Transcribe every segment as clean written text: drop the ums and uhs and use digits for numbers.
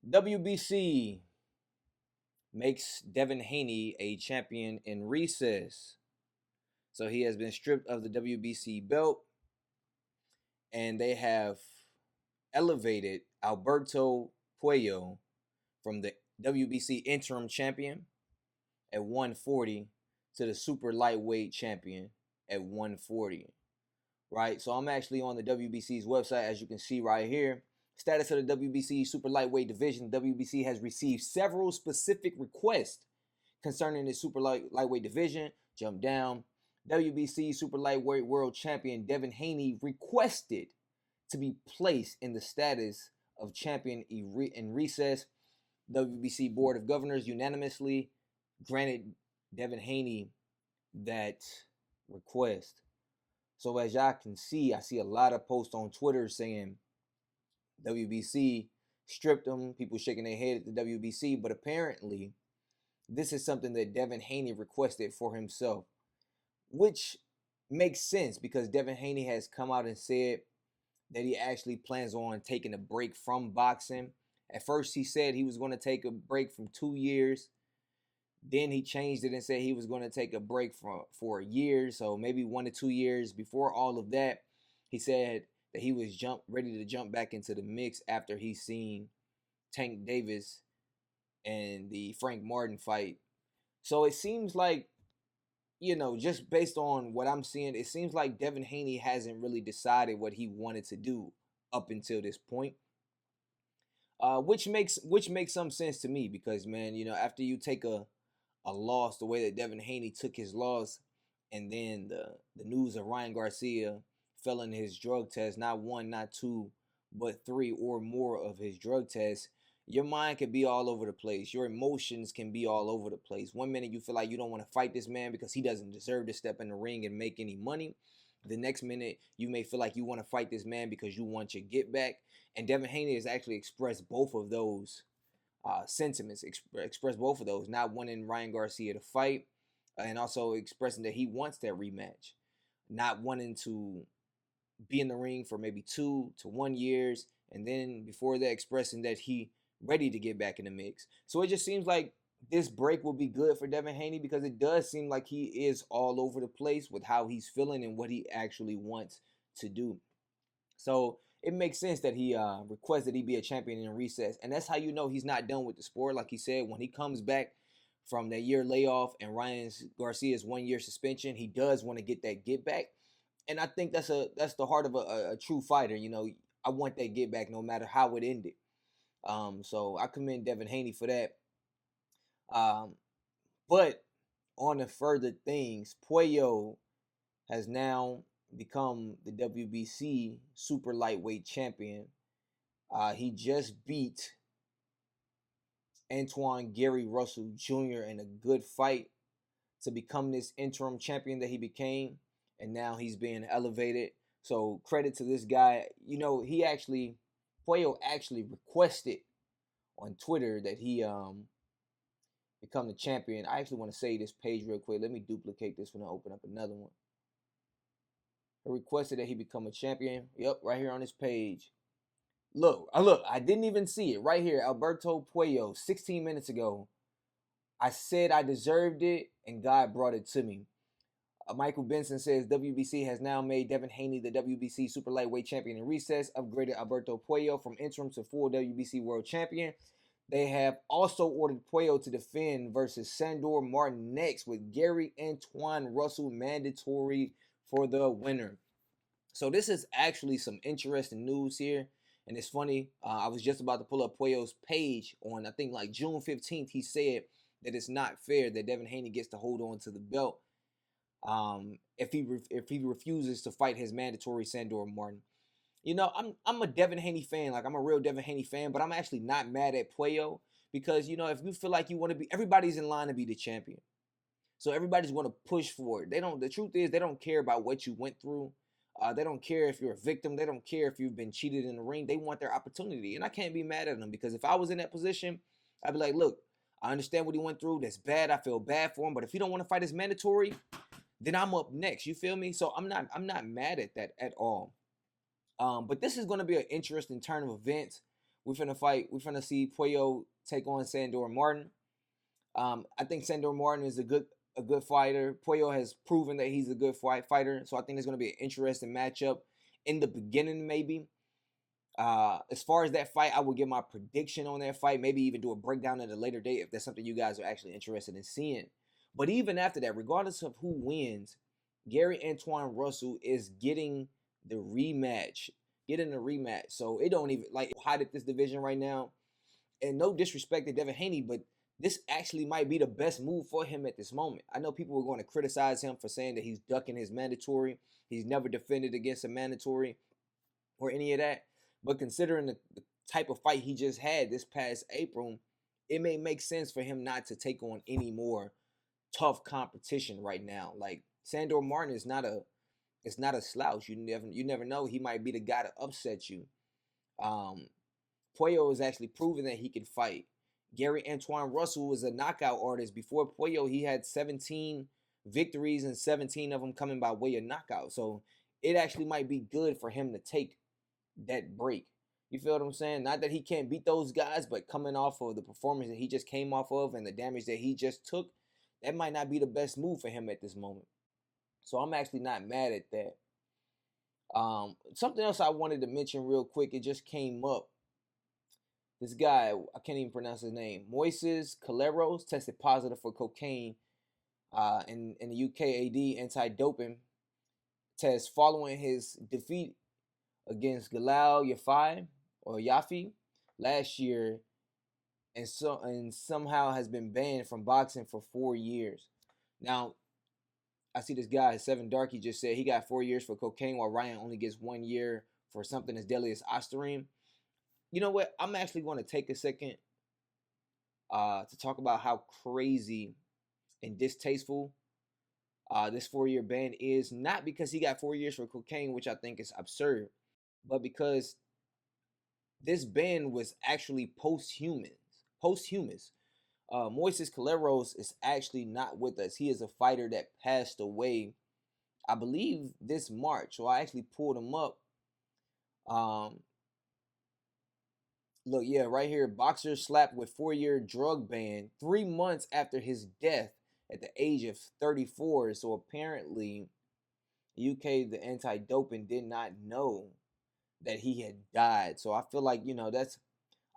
WBC makes Devin Haney a champion in recess. So he has been stripped of the WBC belt, and they have elevated Alberto Puello from the WBC interim champion at 140 to the super lightweight champion at 140. Right? So I'm actually on the WBC's website, as you can see right here. Status of the WBC super lightweight division. WBC has received several specific requests concerning the super lightweight division. Jump down. WBC super lightweight world champion Devin Haney requested to be placed in the status of champion in recess. WBC Board of Governors unanimously granted Devin Haney that request. So as y'all can see, I see a lot of posts on Twitter saying WBC stripped him, people shaking their head at the WBC, but apparently this is something that Devin Haney requested for himself, which makes sense because Devin Haney has come out and said that he actually plans on taking a break from boxing. At first he said he was going to take a break from 2 years. Then he changed it and said he was going to take a break for a year, so maybe 1 to 2 years. Before all of that, he said that he was ready to jump back into the mix after he seen Tank Davis and the Frank Martin fight. So it seems like, just based on what I'm seeing, it seems like Devin Haney hasn't really decided what he wanted to do up until this point. Which makes some sense to me because, man, after you take a loss the way that Devin Haney took his loss, and then the news of Ryan Garcia failing his drug test, not 1, not 2, but 3 or more of his drug tests, your mind can be all over the place. Your emotions can be all over the place. One minute you feel like you don't want to fight this man because he doesn't deserve to step in the ring and make any money. The next minute you may feel like you want to fight this man because you want your get back. And Devin Haney has actually expressed both of those sentiments, expressed both of those, not wanting Ryan Garcia to fight, and also expressing that he wants that rematch, not wanting to be in the ring for maybe 2 to 1 years, and then before that expressing that he ready to get back in the mix. So it just seems like this break will be good for Devin Haney because it does seem like he is all over the place with how he's feeling and what he actually wants to do. So it makes sense that he requested he be a champion in recess. And that's how you know he's not done with the sport. Like he said, when he comes back from that year layoff and Ryan Garcia's 1 year suspension, he does want to get that get back. And I think that's the heart of a true fighter. I want that get back no matter how it ended. So I commend Devin Haney for that. But on the further things, Puello has now become the WBC super lightweight champion. He just beat Gary Russell Jr. in a good fight to become this interim champion that he became, and now he's being elevated. So credit to this guy. Puello actually requested on Twitter that he become the champion. I actually want to say this page real quick. Let me duplicate this one and open up another one. He requested that he become a champion. Yep, right here on this page. Look, I didn't even see it. Right here, Alberto Puello, 16 minutes ago. I said I deserved it, and God brought it to me. Michael Benson says WBC has now made Devin Haney the WBC super lightweight champion in recess, upgraded Alberto Puello from interim to full WBC world champion. They have also ordered Puello to defend versus Sandor Martin next, with Gary Antwonne Russell mandatory for the winner. So this is actually some interesting news here. And it's funny, I was just about to pull up Puello's page on, I think, like June 15th. He said that it's not fair that Devin Haney gets to hold on to the belt if he refuses to fight his mandatory Sandor Martin. I'm a Devin Haney fan. Like, I'm a real Devin Haney fan, but I'm actually not mad at Puello because, if you feel like you want to be, everybody's in line to be the champion. So everybody's going to push for it. The truth is, they don't care about what you went through. They don't care if you're a victim. They don't care if you've been cheated in the ring. They want their opportunity. And I can't be mad at them because if I was in that position, I'd be like, look, I understand what he went through. That's bad. I feel bad for him. But if he don't want to fight his mandatory, then I'm up next. You feel me? So I'm not mad at that at all. But this is going to be an interesting turn of events We're finna see Puello take on Sandor Martin. I think Sandor Martin is a good fighter. Puello has proven that he's a good fighter, so I think it's going to be an interesting matchup in the beginning, maybe. As far as that fight, I will give my prediction on that fight, maybe even do a breakdown at a later date if that's something you guys are actually interested in seeing. But even after that, regardless of who wins, Gary Antwonne Russell is getting the rematch. So it don't even like hot at this division right now. And no disrespect to Devin Haney, but this actually might be the best move for him at this moment. I know people were going to criticize him for saying that he's ducking his mandatory. He's never defended against a mandatory or any of that. But considering the type of fight he just had this past April, it may make sense for him not to take on any more tough competition right now. Like Sandor Martin is not a slouch. You never know. He might be the guy to upset you. Puello is actually proven that he can fight. Gary Antwonne Russell was a knockout artist. Before Puello, he had 17 victories and 17 of them coming by way of knockout. So it actually might be good for him to take that break. You feel what I'm saying? Not that he can't beat those guys, but coming off of the performance that he just came off of and the damage that he just took, that might not be the best move for him at this moment. So I'm actually not mad at that. Something else I wanted to mention real quick, it just came up. This guy, I can't even pronounce his name, Moises Calleros, tested positive for cocaine in the UKAD anti-doping test following his defeat against Galal Yafi last year, and somehow has been banned from boxing for 4 years. Now, I see this guy, Seven Darky, just said he got 4 years for cocaine, while Ryan only gets 1 year for something as deadly as ostarine. You know what? I'm actually going to take a second to talk about how crazy and distasteful this 4-year ban is. Not because he got 4 years for cocaine, which I think is absurd, but because this ban was actually posthumous. Moises Calleros is actually not with us. He is a fighter that passed away, I believe, this March. So I actually pulled him up. Look, yeah, right here. Boxer slapped with 4-year drug ban 3 months after his death at the age of 34. So apparently, UK, the anti-doping, did not know that he had died. So I feel like,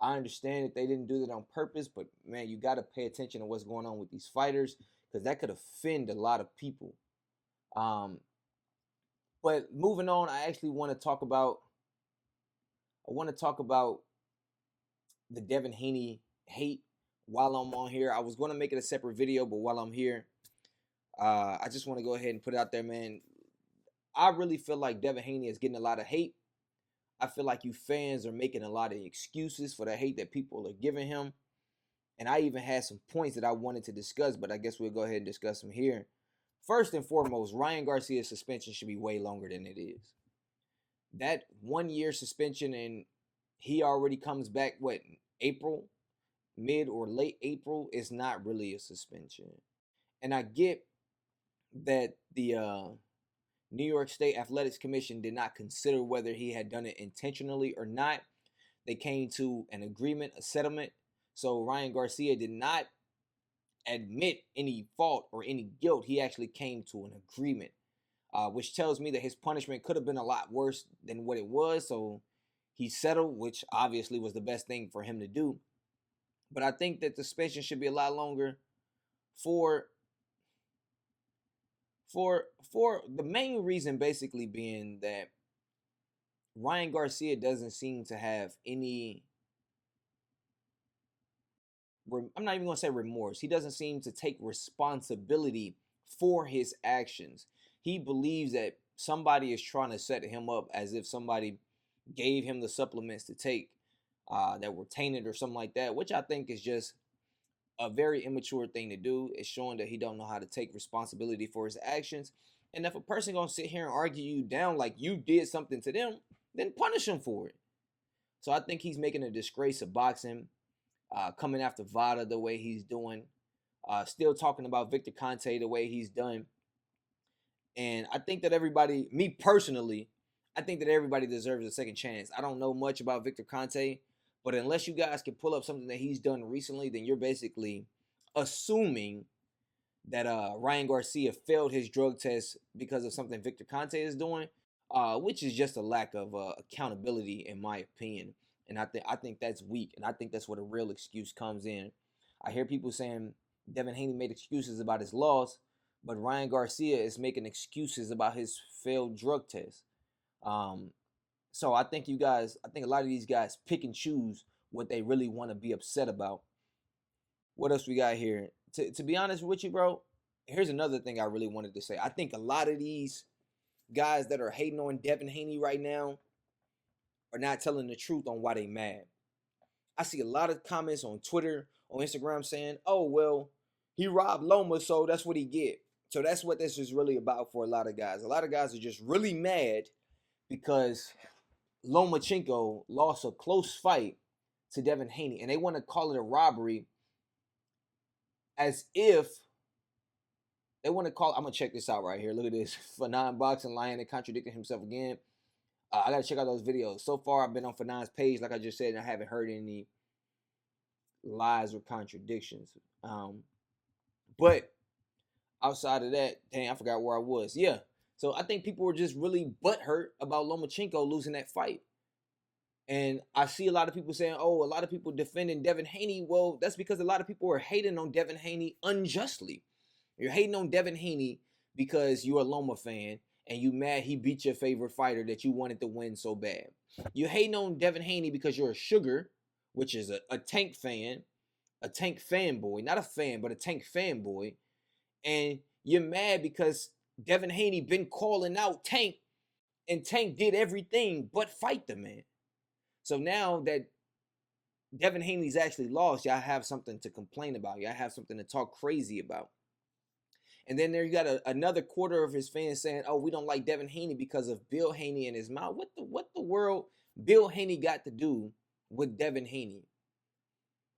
I understand that they didn't do that on purpose, but man, you got to pay attention to what's going on with these fighters, because that could offend a lot of people. But moving on, I actually want to talk about the Devin Haney hate while I'm on here. I was going to make it a separate video, but while I'm here, I just want to go ahead and put it out there, man. I really feel like Devin Haney is getting a lot of hate. I feel like you fans are making a lot of excuses for the hate that people are giving him. And I even had some points that I wanted to discuss, but I guess we'll go ahead and discuss them here. First and foremost, Ryan Garcia's suspension should be way longer than it is. That 1 year suspension, and he already comes back, April? Mid or late April, is not really a suspension. And I get that the New York State Athletics Commission did not consider whether he had done it intentionally or not. They came to an agreement, a settlement. So Ryan Garcia did not admit any fault or any guilt. He actually came to an agreement, which tells me that his punishment could have been a lot worse than what it was. So he settled, which obviously was the best thing for him to do. But I think that the suspension should be a lot longer for the main reason basically being that Ryan Garcia doesn't seem to have any, I'm not even going to say remorse. He doesn't seem to take responsibility for his actions. He believes that somebody is trying to set him up, as if somebody gave him the supplements to take that were tainted or something like that, which I think is just a very immature thing to do. It's showing that he don't know how to take responsibility for his actions. And if a person gonna sit here and argue you down like you did something to them, then punish him for it. So I think he's making a disgrace of boxing, coming after Vada the way he's doing, still talking about Victor Conte the way he's done. And I think that everybody, me personally, I think that everybody deserves a second chance. I don't know much about Victor Conte, But unless you guys can pull up something that he's done recently, then you're basically assuming that Ryan Garcia failed his drug test because of something Victor Conte is doing, which is just a lack of accountability, in my opinion. And I think that's weak, and I think that's where the real excuse comes in. I hear people saying Devin Haney made excuses about his loss, but Ryan Garcia is making excuses about his failed drug test. So I think a lot of these guys pick and choose what they really want to be upset about. What else we got here? To be honest with you, bro, here's another thing I really wanted to say. I think a lot of these guys that are hating on Devin Haney right now are not telling the truth on why they mad. I see a lot of comments on Twitter, on Instagram saying, "Oh well, he robbed Loma, so that's what he get." So that's what this is really about for a lot of guys. A lot of guys are just really mad because Lomachenko lost a close fight to Devin Haney, and they want to call it a robbery as if they want to call. I'm gonna check this out right here. Look at this. Fanon Boxing Lion and contradicting himself again. I gotta check out those videos. So far, I've been on Fanon's page, like I just said, and I haven't heard any lies or contradictions. But outside of that, dang, I forgot where I was. Yeah. So I think people were just really butthurt about Lomachenko losing that fight. And I see a lot of people saying, "Oh, a lot of people defending Devin Haney." Well, that's because a lot of people are hating on Devin Haney unjustly. You're hating on Devin Haney because you're a Loma fan and you mad he beat your favorite fighter that you wanted to win so bad. You're hating on Devin Haney because you're a Sugar, which is a Tank fan, a Tank fanboy, not a fan, but a Tank fanboy. And you're mad because Devin Haney been calling out Tank, and Tank did everything but fight the man. So now that Devin Haney's actually lost, y'all have something to complain about. Y'all have something to talk crazy about. And then there you got another quarter of his fans saying, "Oh, we don't like Devin Haney because of Bill Haney and his mouth." What the world Bill Haney got to do with Devin Haney?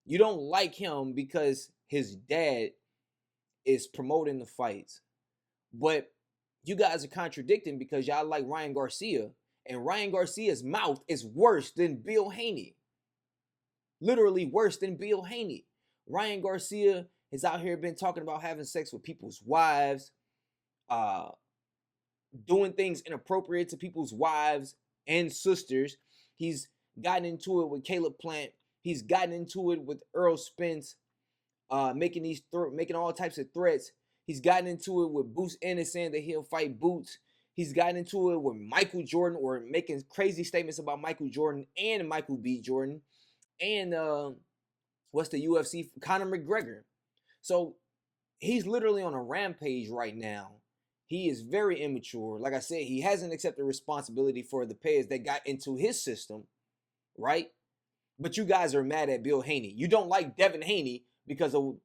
You don't like him because his dad is promoting the fights. But you guys are contradicting because y'all like Ryan Garcia. And Ryan Garcia's mouth is worse than Bill Haney. Literally worse than Bill Haney. Ryan Garcia has out here been talking about having sex with people's wives, doing things inappropriate to people's wives and sisters. He's gotten into it with Caleb Plant. He's gotten into it with Earl Spence, making all types of threats. He's gotten into it with Boots Ennis saying that he'll fight Boots. He's gotten into it with Michael Jordan, or making crazy statements about Michael Jordan and Michael B. Jordan. And what's the UFC? Conor McGregor. So he's literally on a rampage right now. He is very immature. Like I said, he hasn't accepted responsibility for the players that got into his system, right? But you guys are mad at Bill Haney. You don't like Devin Haney because of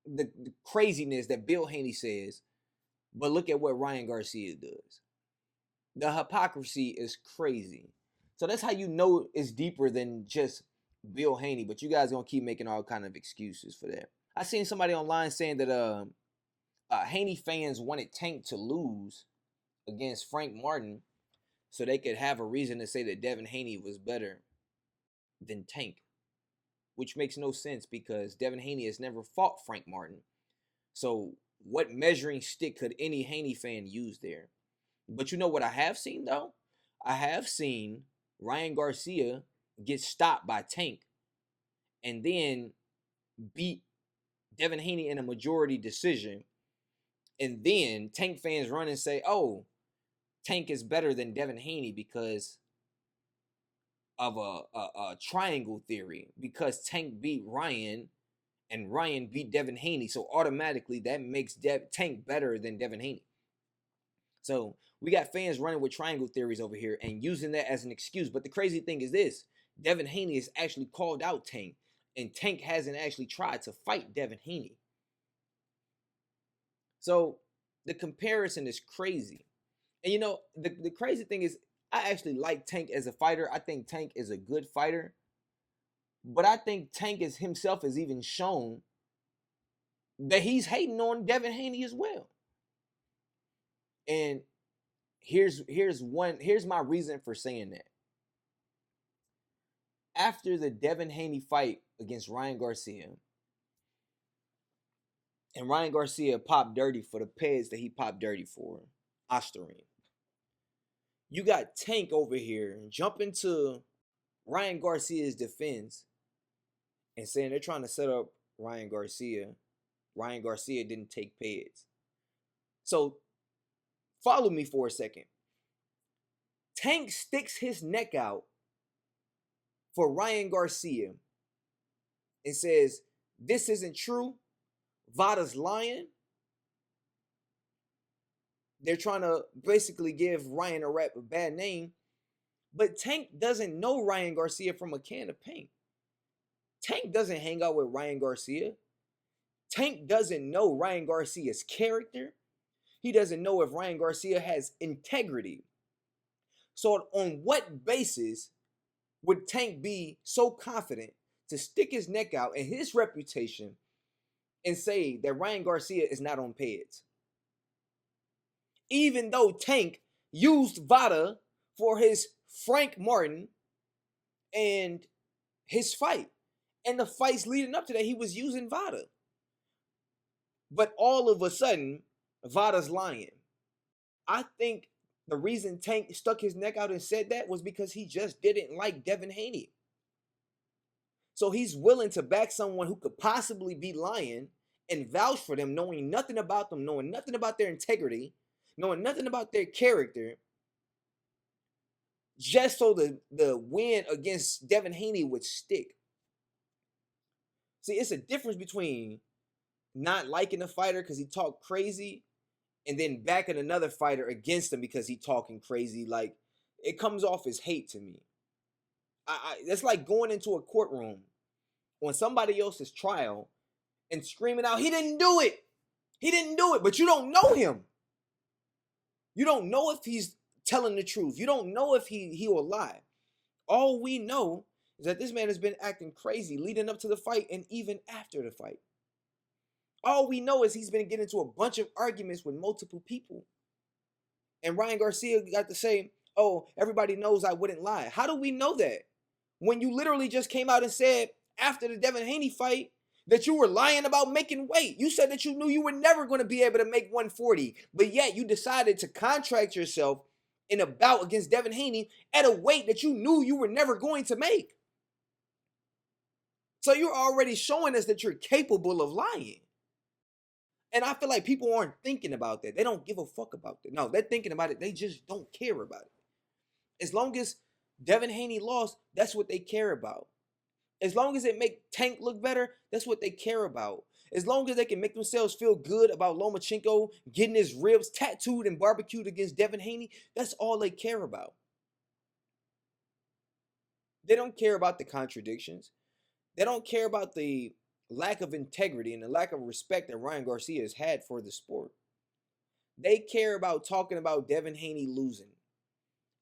the craziness that Bill Haney says. But look at what Ryan Garcia does. The hypocrisy is crazy. So that's how you know it's deeper than just Bill Haney. But you guys gonna keep making all kind of excuses for that. I seen somebody online saying that Haney fans wanted Tank to lose against Frank Martin so they could have a reason to say that Devin Haney was better than Tank, which makes no sense because Devin Haney has never fought Frank Martin. So what measuring stick could any Haney fan use there? But you know what I have seen, though? I have seen Ryan Garcia get stopped by Tank and then beat Devin Haney in a majority decision. And then Tank fans run and say, "Oh, Tank is better than Devin Haney because of a triangle theory, because Tank beat Ryan and Ryan beat Devin Haney. So automatically that makes Tank better than Devin Haney." So we got fans running with triangle theories over here and using that as an excuse. But the crazy thing is this: Devin Haney has actually called out Tank, and Tank hasn't actually tried to fight Devin Haney. So the comparison is crazy. And you know, the crazy thing is, I actually like Tank as a fighter. I think Tank is a good fighter. But I think Tank is himself has even shown that he's hating on Devin Haney as well. And here's my reason for saying that. after the Devin Haney fight against Ryan Garcia, and Ryan Garcia popped dirty for the peds that he popped dirty for, Osterine. You got Tank over here jumping to Ryan Garcia's defense and saying they're trying to set up Ryan Garcia. Ryan Garcia didn't take peds. So follow me for a second. Tank sticks his neck out for Ryan Garcia and says, this isn't true. Vada's lying. They're trying to basically give Ryan a bad name. But Tank doesn't know Ryan Garcia from a can of paint. Tank doesn't hang out with Ryan Garcia. Tank doesn't know Ryan Garcia's character. He doesn't know if Ryan Garcia has integrity. So on what basis would Tank be so confident to stick his neck out and his reputation and say that Ryan Garcia is not on peds? Even though Tank used Vada for his Frank Martin and his fight. And the fights leading up to that, he was using Vada. But all of a sudden, Vada's lying. I think the reason Tank stuck his neck out and said that was because he just didn't like Devin Haney. So he's willing to back someone who could possibly be lying and vouch for them, knowing nothing about them, knowing nothing about their integrity, knowing nothing about their character, just so the win against Devin Haney would stick. See, it's a difference between not liking a fighter because he talked crazy and then backing another fighter against him because he talking crazy. Like, it comes off as hate to me. That's like going into a courtroom on somebody else's trial and screaming out, he didn't do it. He didn't do it. But you don't know him. You don't know if he's telling the truth. You don't know if he will lie. All we know is that this man has been acting crazy leading up to the fight and even after the fight. All we know is he's been getting into a bunch of arguments with multiple people. And Ryan Garcia got to say, oh, everybody knows I wouldn't lie. How do we know that? When you literally just came out and said after the Devin Haney fight that you were lying about making weight. You said that you knew you were never going to be able to make 140, but yet you decided to contract yourself in a bout against Devin Haney at a weight that you knew you were never going to make. So you're already showing us that you're capable of lying. And I feel like people aren't thinking about that. They don't give a fuck about that. No, they're thinking about it. They just don't care about it. As long as Devin Haney lost, that's what they care about. As long as it make Tank look better, that's what they care about. As long as they can make themselves feel good about Lomachenko getting his ribs tattooed and barbecued against Devin Haney, that's all they care about. They don't care about the contradictions. They don't care about the lack of integrity and the lack of respect that Ryan Garcia has had for the sport. They care about talking about Devin Haney losing.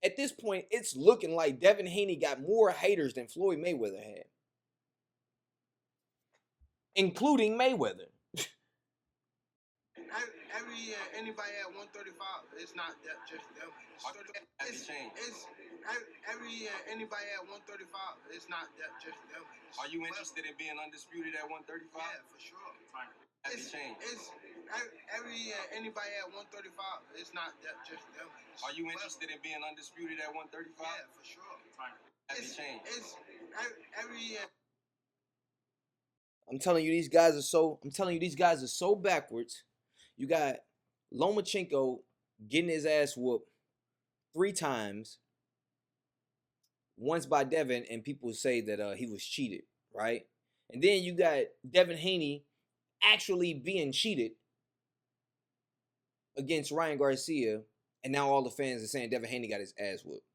At this point, it's looking like Devin Haney got more haters than Floyd Mayweather had. Including Mayweather. Every year, anybody at 135, it's not that just them. Every year, anybody at 135, it's not that just them. Are you interested in being undisputed at 135? Yeah, for sure. Every year, anybody at 135, it's not that just them. Are you interested in being undisputed at 135? Yeah, for sure. Every year. I'm telling you, these guys are so backwards. You got Lomachenko getting his ass whooped 3 times. Once by Devin, and people say that he was cheated, right? And then you got Devin Haney actually being cheated against Ryan Garcia, and now all the fans are saying Devin Haney got his ass whooped.